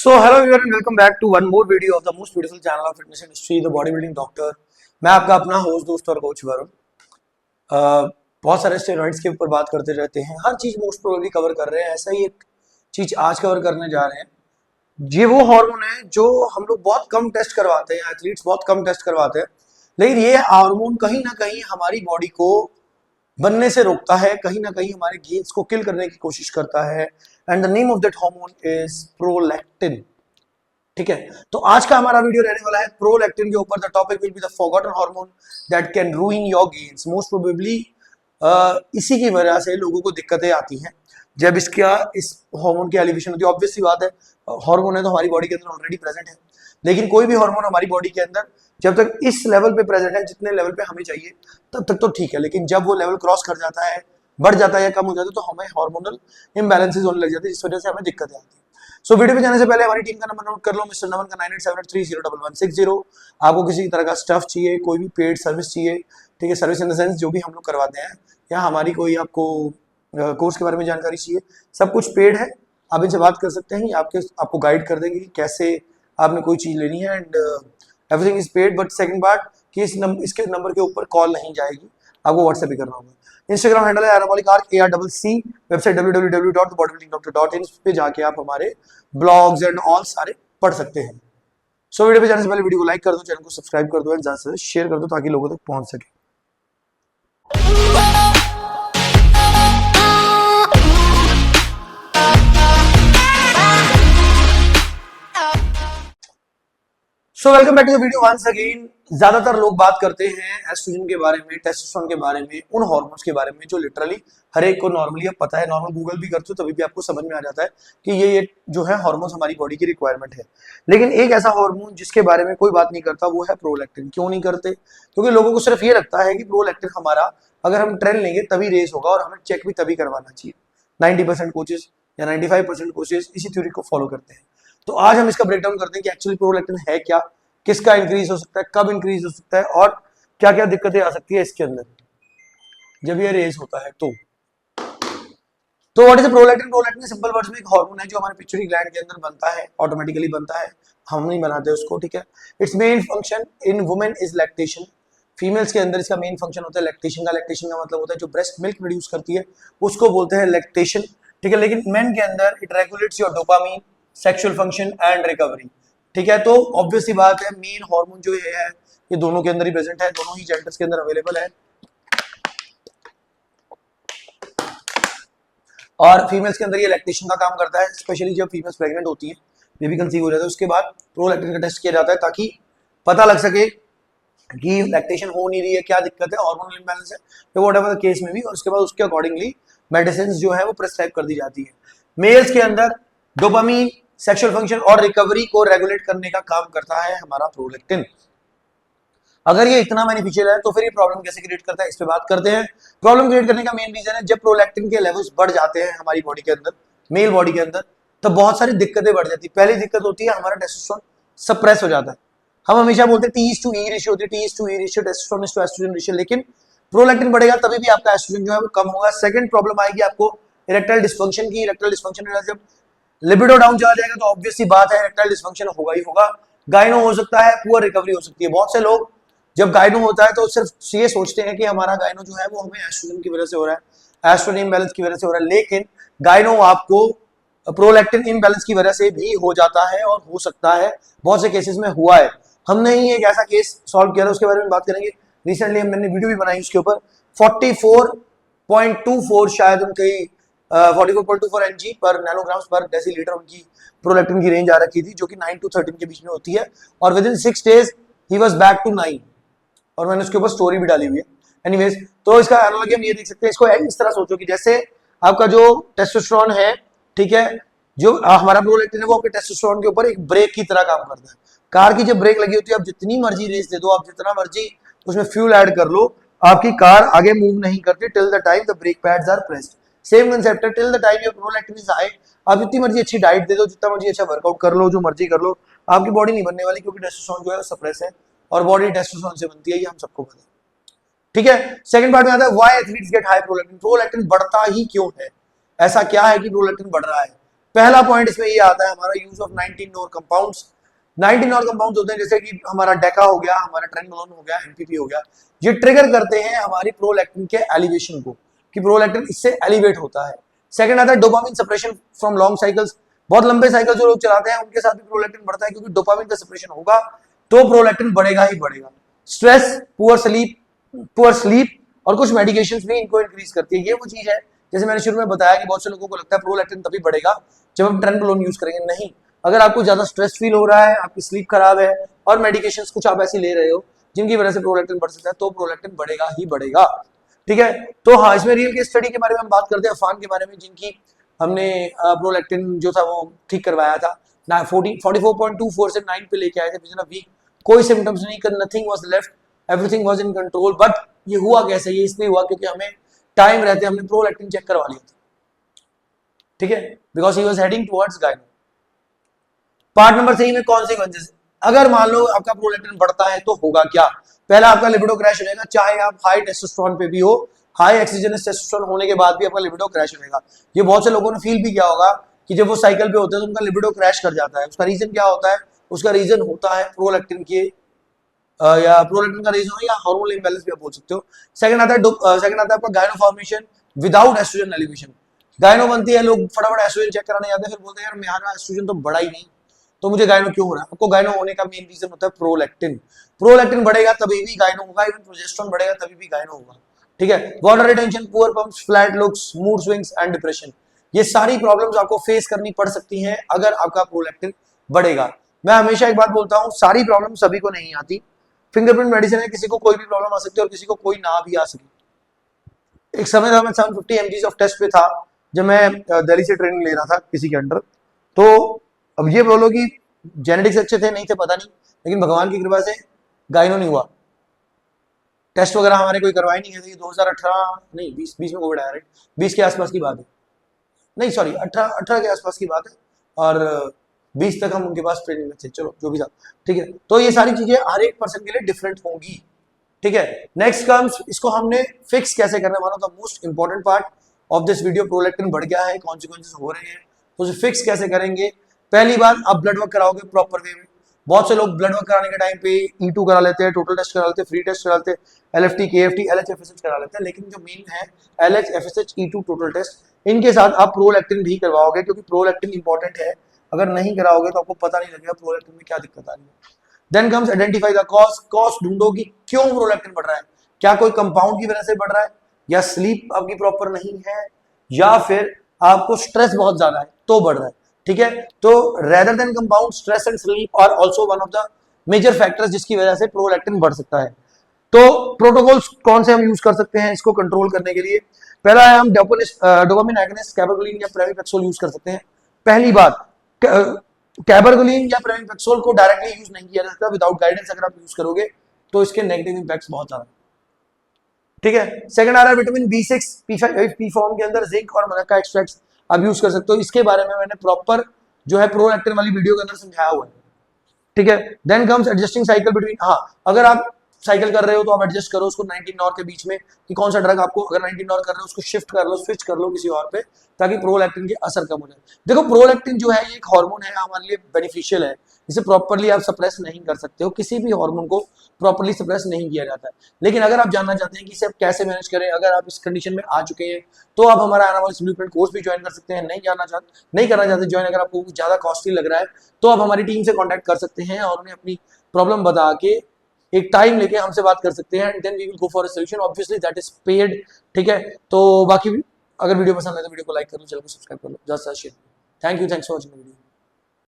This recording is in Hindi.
So hello everyone and welcome back to one more video of the most beautiful channel of fitness industry, the bodybuilding doctor। मैं आपका अपना होस्ट दोस्त और कोच वरुण। बहुत सारे स्टेरॉइड्स के ऊपर बात करते रहते हैं, हर चीज मोस्ट प्रोबेबली कवर कर रहे हैं। ऐसा ही एक चीज आज कवर करने जा रहे हैं। ये वो हार्मोन है जो हम लोग बहुत कम टेस्ट करवाते हैं, एथलीट्स बहुत कम टेस्ट करवाते हैं, लेकिन ये हार्मोन कहीं ना कहीं हमारी बॉडी को बनने से रोकता है, कहीं ना कहीं हमारे गेन्स को किल करने की कोशिश करता है। And the name of that hormone is prolactin. ठीक है, तो आज का हमारा वीडियो रहने वाला है प्रोलैक्टिन के ऊपर। The topic will be the forgotten hormone that can रूइन your gains. Most probably इसी की वजह से लोगों को दिक्कतें आती हैं जब इस हार्मोन की एलिवेशन होती है। ऑब्वियस सी बात है, हार्मोन है तो हमारी बॉडी के अंदर ऑलरेडी प्रेजेंट है, लेकिन कोई भी हार्मोन हमारी बॉडी के अंदर जब तक इस लेवल पे प्रेजेंट है, जितने लेवल पे हमें चाहिए, तब तक तो ठीक है। लेकिन जब वो लेवल क्रॉस कर जाता है, बढ़ जाता है या कम हो जाता है, तो हमें हार्मोनल इम्बैलेंसेस होने लग जाते हैं, जिस वजह से हमें दिक्कतें आती हैं। सो वीडियो पे जाने से पहले हमारी टीम का नंबर नोट कर लो, मिस्टर नमन का 9878301160। आपको किसी तरह का स्टफ चाहिए, कोई भी पेड सर्विस चाहिए, ठीक है, सर्विस इन द सेंस जो भी हम लोग करवाते हैं, या हमारी कोई आपको कोर्स के बारे में जानकारी चाहिए, सब कुछ पेड है। आप इनसे बात कर सकते हैं, आपको गाइड कर देंगे कि कैसे आपने कोई चीज लेनी है, and everything is paid. But second बात कि इसके नंबर के ऊपर कॉल नहीं जाएगी, आपको व्हाट्सएप भी करना होगा। इंस्टाग्राम हैंडल है ARC, वेबसाइट www.bodybuildingdoctor.in पे जाके आप हमारे ब्लॉग्स एंड ऑल सारे पढ़ सकते हैं। सो वीडियो पे जाने से पहले वीडियो को लाइक कर दो, चैनल को सब्सक्राइब कर दो एंड ज्यादा से शेयर कर दो ताकि लोगों तक पहुंच सके। So welcome back to the video once again. ज्यादातर लोग बात करते हैं एस्ट्रोजन के बारे में, टेस्टोस्टेरोन के बारे में, उन हार्मोन्स के बारे में जो लिटरली हर एक को नॉर्मली अब पता है। नॉर्मल गूगल भी करते हो तभी भी आपको समझ में आ जाता है कि ये जो है हार्मोन्स हमारी बॉडी की रिक्वायरमेंट है। लेकिन एक ऐसा हार्मोन जिसके बारे में कोई बात नहीं करता, वो है प्रोलैक्टिन। क्यों नहीं करते? क्योंकि लोगों को सिर्फ ये लगता है कि प्रोलैक्टिन हमारा अगर हम ट्रेन लेंगे तभी रेस होगा और हमें चेक भी तभी करवाना चाहिए। 90% कोचेस या 95% कोचेस इसी थ्योरी को फॉलो करते हैं। तो आज हम इसका ब्रेकडाउन करते हैं कि एक्चुअली प्रोलैक्टिन है क्या, किसका इंक्रीज हो सकता है, कब इंक्रीज हो सकता है, और क्या क्या दिक्कतें आ सकती है इसके अंदर जब ये रेस होता है। तो what is prolactin? Prolactin simple words में एक हार्मोन है जो हमारे पिट्यूटरी ग्लैंड के अंदर बनता है, ऑटोमेटिकली बनता है, हम नहीं बनाते उसको, ठीक है। It's main function in women is lactation. Females के अंदर इसका मेन फंक्शन होता है लैक्टेशन का। लैक्टेशन का मतलब होता है जो ब्रेस्ट मिल्क प्रोड्यूस करती है उसको बोलते हैं लैक्टेशन, ठीक है। लेकिन मेन के अंदर it regulates your dopamine, sexual function and recovery, ठीक है। तो ऑब्वियस सी बात है, मेन हार्मोन जो है ये दोनों के अंदर ही प्रेजेंट है, दोनों ही जेंडर्स के अंदर अवेलेबल है। और फीमेल्स के अंदर ये लैक्टेशन का काम करता है, स्पेशली जब फीमेल्स प्रेग्नेंट होती हैं, बेबी कंसीव हो जाता है, उसके बाद प्रोलैक्टिन का टेस्ट किया जाता है ताकि पता लग सके कि लैक्टेशन हो नहीं रही है, क्या दिक्कत है, हार्मोनल इंबैलेंस है, तो व्हाटएवर द केस में भी। और उसके बाद उसके अकॉर्डिंगली मेडिसिन जो है वो प्रिस्क्राइब कर दी जाती है। मेल्स के अंदर डोपामीन, सेक्सुअल फंक्शन और रिकवरी को रेगुलेट करने का काम करता है हमारा प्रोलैक्टिन। अगर ये इतना बेनिफिशियल है तो फिर ये प्रॉब्लम कैसे क्रिएट करता है, इस पे बात करते हैं। प्रॉब्लम क्रिएट करने का मेन रीजन है जब प्रोलैक्टिन के लेवल्स बढ़ जाते हैं हमारी बॉडी के अंदर, मेल बॉडी के अंदर, तो बहुत सारी दिक्कतें बढ़ जाती है। पहली दिक्कत होती है हमारा टेस्टोस्टेरोन सप्रेस हो जाता है। हम हमेशा बोलते हैं T:E रेशियो होती है, T:E ratio, testosterone to oestrogen ratio, लेकिन प्रोलैक्टिन बढ़ेगा तभी भी आपका एस्ट्रोजन जो है वो कम होगा। सेकंड प्रॉब्लम आएगी आपको इरेक्टाइल डिस्फंक्शन की। इरेक्टाइल डिस्फंक्शन जब लिबिडो डाउन चला जाएगा तो ऑब्वियस सी बात है इरेक्टाइल डिस्फंक्शन होगा ही होगा। गायनो हो सकता है, पुअर रिकवरी हो सकती है। बहुत से लोग जब गायनो होता है तो सिर्फ ये सोचते हैं कि हमारा गायनो जो है वो हमें एस्ट्रोजन की वजह से हो रहा है, एस्ट्रोजन इम्बैलेंस की वजह से हो रहा है, लेकिन गायनो आपको प्रोलैक्टिन इम्बैलेंस की वजह से भी हो जाता है और हो सकता है, बहुत से केसेस में हुआ है। हमने ही एक ऐसा केस सॉल्व किया था, उसके बारे में बात करेंगे। रिसेंटली मैंने वीडियो भी बनाई उसके ऊपर। 44.24 शायद उनकी 44.24 mg पर नैनोग्राम्स पर डेसीलीटर उनकी प्रोलैक्टिन की रेंज आ रखी थी, जो कि 9 to 13 के बीच में होती है। और विद इन 6 days ही वाज बैक टू 9, और मैंने उसके ऊपर स्टोरी भी डाली हुई है। एनीवेज, तो इसका एनालॉजी हम ये देख सकते हैं। इसको इस तरह सोचो कि जैसे आपका जो टेस्टोस्टेरोन है, ठीक है, जो हमारा प्रोलैक्टिन है वो आपके टेस्टोस्टेरोन के ऊपर एक ब्रेक की तरह काम करता है। कार की जब ब्रेक लगी होती है, आप जितनी मर्जी रेस दे दो, आप जितना मर्जी उसमें फ्यूल ऐड कर लो, आपकी कार आगे मूव नहीं करती till the time the brake pads are pressed. Same concept है, till the time your prolactin is high, आप जितनी मर्जी अच्छी डाइट दे दो, जितना मर्जी अच्छा वर्कआउट कर लो, जो मर्जी कर लो, आपकी बॉडी नहीं बनने वाली, क्योंकि टेस्टोस्टेरोन जो है सप्रेस है और बॉडी टेस्टोस्टेरोन से बनती है, ये हम सबको पता है, ठीक है। सेकंड पार्ट में आता है why athletes get high prolactin. Prolactin बढ़ता ही क्यों है, ऐसा क्या है कि प्रोलैक्टिन बढ़ रहा है? पहला पॉइंट इसमें ये आता है हमारा यूज ऑफ 19 और कंपाउंड्स। 19 और कंपाउंड्स होते हैं जैसे कि हमारा डेका हो गया, हमारा ट्रेनबोलोन हो गया, एमपीपी हो गया। ये ट्रिगर करते हैं हमारी प्रोलैक्टिन के एलिवेशन को, कि प्रोलैक्टिन इससे एलिवेट होता है। सेकंड आता है dopamine suppression from long cycles. बहुत लंबे साइकिल जो लोग चलाते हैं उनके साथ भी प्रोलैक्टिन बढ़ता है, क्योंकि डोपामिन का सप्रेशन होगा तो प्रोलैक्टिन बढ़ेगा ही बढ़ेगा। स्ट्रेस, पुअर स्लीप और कुछ मेडिकेशंस भी इनको इंक्रीज करती है। ये वो चीज है जैसे मैंने शुरू में बताया कि बहुत से लोगों को लगता है प्रोलैक्टिन तभी बढ़ेगा जब हम ट्रेनबोलोन यूज करेंगे। नहीं, अगर आपको ज्यादा स्ट्रेस फील हो रहा है, आपकी स्लीप खराब है और मेडिकेशंस कुछ आप ऐसी ले रहे हो जिनकी वजह से प्रोलैक्टिन बढ़ सकता है, तो प्रोलैक्टिन बढ़ेगा ही बढ़ेगा। ठीक है, तो हाँ, इसमें रियल केस स्टडी के बारे में हम बात करते हैं, अफान के बारे में, जिनकी हमने प्रोलैक्टिन जो था वो ठीक करवाया था। 44.24 से 9 पे लेके आए थे विद इन अ वीक। कोई सिम्टम्स नहीं, nothing was left, everything was in control. But ये हुआ कैसे? ये इसलिए हुआ क्योंकि हमें टाइम रहते हमने प्रोलैक्टिन चेक करवा लिया था। ठीक है, because he was heading towards गायनो। पार्ट नंबर 3 में कॉन्सिक्वेंसेस। अगर मान लो आपका प्रोलैक्टिन बढ़ता है तो होगा क्या? पहला आपका लिबिडो क्रैश हो जाएगा, चाहे आप हाई टेस्टोस्टेरोन पे भी हो, हाई एक्सिजनस टेस्टोस्टेरोन होने के बाद भी आपका लिबिडो क्रैश हो जाएगा। ये बहुत से लोगों ने फील भी किया होगा कि जब वो साइकिल पे होते हैं तो उनका लिबिडो क्रैश कर जाता है। उसका रीजन क्या होता है? उसका रीजन होता है प्रोलैक्टिन के या प्रोलैक्टिन का रीजन या हार्मोनल इंबैलेंस भी आप बोल सकते हो। सेकंड आता है आपका गायनो फॉर्मेशन विदाउट एस्ट्रोजन एलिवेशन। गायनो बनती है, लोग फटाफट एस्ट्रोजन चेक कराने जाते हैं, फिर बोलते हैं यार मेरा एस्ट्रोजन तो बढ़ा ही नहीं, तो मुझे गायनो क्यों हो रहा है? आपको गायनो होने का मेन रीजन होता है प्रोलैक्टिन। प्रोलैक्टिन बढ़ेगा तभी भी गायनो होगा, इवन प्रोजेस्टेरोन बढ़ेगा तभी भी गायनो होगा। ठीक है, water retention, poor pumps, flat looks, mood swings and depression, ये सारी प्रॉब्लम्स आपको फेस करनी पड़ सकती हैं अगर आपका प्रोलैक्टिन बढ़ेगा। मैं हमेशा एक बात बोलता हूं, सारी प्रॉब्लम सभी को नहीं आती। फिंगरप्रिंट मेडिसिन है, किसी को कोई भी प्रॉब्लम आ सकती है और किसी को कोई ना भी आ सके। एक समय था मैं 750 mg ऑफ टेस्ट पे था जब मैं दिल्ली से ट्रेनिंग ले रहा था किसी के अंडर। तो अब ये बोलो कि जेनेटिक्स अच्छे थे नहीं थे पता नहीं, लेकिन भगवान की कृपा से गायनो नहीं हुआ। टेस्ट वगैरह हमारे कोई करवाए नहीं गए थे। 2018 नहीं 20 में कोविड आया, राइट? 20 के आसपास की बात है, नहीं सॉरी 18 के आसपास की बात है, और 20 तक हम उनके पास ट्रेनिंग में थे। चलो जो भी था, ठीक है। तो ये सारी चीजें हर एक पर्सन के लिए डिफरेंट होंगी। ठीक है, नेक्स्ट कम्स, इसको हमने फिक्स कैसे करना है, one of the most important part of this video. Prolactin बढ़ गया है, कॉन्सिक्वेंसेस हो रहे हैं, तो उसे फिक्स कैसे करेंगे? पहली बात, आप ब्लड वर्क कराओगे प्रॉपर वे में। बहुत से लोग ब्लड वर्क कराने के टाइम पे E2 करा लेते हैं, टोटल टेस्ट करा लेते हैं, फ्री टेस्ट करा लेते हैं, LFT, KFT, LHFSH करा लेते हैं, लेकिन जो मेन है LHFSH, E2, टोटल टेस्ट, इनके साथ आप प्रोलैक्टिन भी करवाओगे, क्योंकि प्रोलैक्टिन इंपॉर्टेंट है। अगर नहीं कराओगे तो आपको पता नहीं लगेगा प्रोलैक्टिन में क्या दिक्कत आ रही है। Then comes identify the cause. Cause ढूंढो कि क्यों प्रोलैक्टिन बढ़ रहा है। क्या कोई कंपाउंड की वजह से बढ़ रहा है, या स्लीप आपकी प्रॉपर नहीं है, या फिर आपको स्ट्रेस बहुत ज्यादा है तो बढ़ रहा है। ठीक है, तो rather than compound, stress and sleep are also one of the major factors जिसकी वजह से प्रोलैक्टिन बढ़ सकता है। तो प्रोटोकॉल्स कौन से हम यूज कर सकते हैं इसको कंट्रोल करने के लिए? पहला है हम डोपामिन एगोनिस्ट, कैबागोलिन या प्रेमिपेक्सोल यूज कर सकते हैं। पहली बात, कैबागोलिन या प्रेमिपेक्सोल को डायरेक्टली यूज नहीं किया जा सकता विदाउट गाइडेंस। अगर आप यूज करोगे तो इसके नेगेटिव इंपैक्ट्स बहुत ज्यादा। ठीक है, सेकंड आ रहा है vitamin B6 P5 P form के अंदर जिंक और मनुका एक्सट्रैक्ट्स आप यूज कर सकते हो। इसके बारे में मैंने प्रॉपर जो है प्रोलैक्टिन वाली वीडियो के अंदर समझाया हुआ है। ठीक है, then comes adjusting cycle between. हाँ, अगर आप साइकिल कर रहे हो तो आप एडजस्ट करो उसको 19 नॉर के बीच में, कि कौन सा ड्रग आपको, अगर 19 नॉर कर रहे हो उसको शिफ्ट कर लो, स्विच कर लो किसी और पे, ताकि प्रोलैक्टिन के असर कम हो जाए। देखो, प्रोलैक्टिन जो है ये एक हार्मोन है, हमारे लिए बेनिफिशियल है। इसे प्रॉपर्ली आप सप्रेस नहीं कर सकते हो, किसी भी हार्मोन को प्रॉपर्ली सप्रेस नहीं किया जाता है। लेकिन अगर आप जानना चाहते हैं कि इसे आप कैसे मैनेज करें, अगर आप इस कंडीशन में आ चुके हैं तो आप हमारा एनाबॉलिक ब्लूप्रिंट कोर्स भी ज्वाइन कर सकते हैं। नहीं करना चाहते ज्वाइन, अगर आपको ज्यादा कॉस्टली लग रहा है तो आप हमारी टीम से कॉन्टैक्ट कर सकते हैं और उन्हें अपनी प्रॉब्लम बता के एक टाइम लेके हमसे बात कर सकते हैं, and then we will go for a solution, obviously that is paid. ठीक है, तो बाकी अगर वीडियो पसंद आए तो वीडियो को लाइक कर लो, चैनल को सब्सक्राइब कर लो, ज्यादा से ज्यादा share. Thank you, thanks for watching the video.